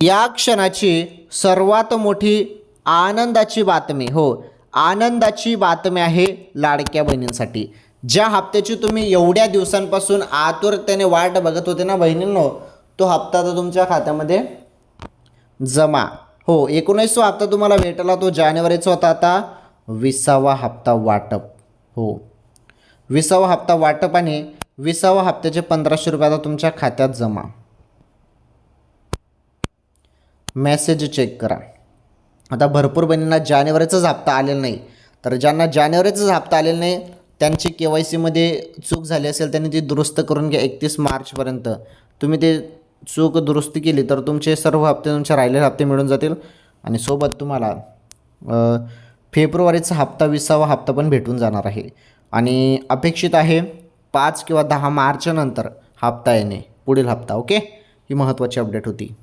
या क्षणाची सर्वात मोठी आनंदाची बातमी, हो आनंदाची बातमी आहे लाडक्या बहिणींसाठी. ज्या हप्त्याची तुम्ही एवढ्या दिवसांपासून आतुरतेने वाट बघत होते ना बहिणींनो, तो हप्ता तर तुमच्या खात्यामध्ये जमा. हो 19वा हप्ता तुम्हाला भेटला, तो जानेवारीचा होता. आता 20वा हप्ता वाटप. हो 20वा हप्ता वाटप आणि 20वा हप्त्याचे 1500 रुपये आता तुमच्या खात्यात जमा. मेसेज चेक करा. आता भरपूर बहिणींना जानेवारीचाच हप्ता आलेला नाही, तर ज्यांना जानेवारीचाच हप्ता आलेला नाही त्यांची KYCमध्ये चूक झाली असेल त्यांनी ती दुरुस्त करून घ्या. 31 मार्चपर्यंत तुम्ही ते चूक दुरुस्ती केली तर तुमचे सर्व हप्ते, तुमचे राहिलेले हप्ते मिळून जातील आणि सोबत तुम्हाला फेब्रुवारीचा हप्ता 20वा हप्ता पण भेटून जाणार आहे. आणि अपेक्षित आहे 5 किंवा 10 मार्चनंतर हप्ता येणे, पुढील हप्ता. ओके, ही महत्त्वाची अपडेट होती.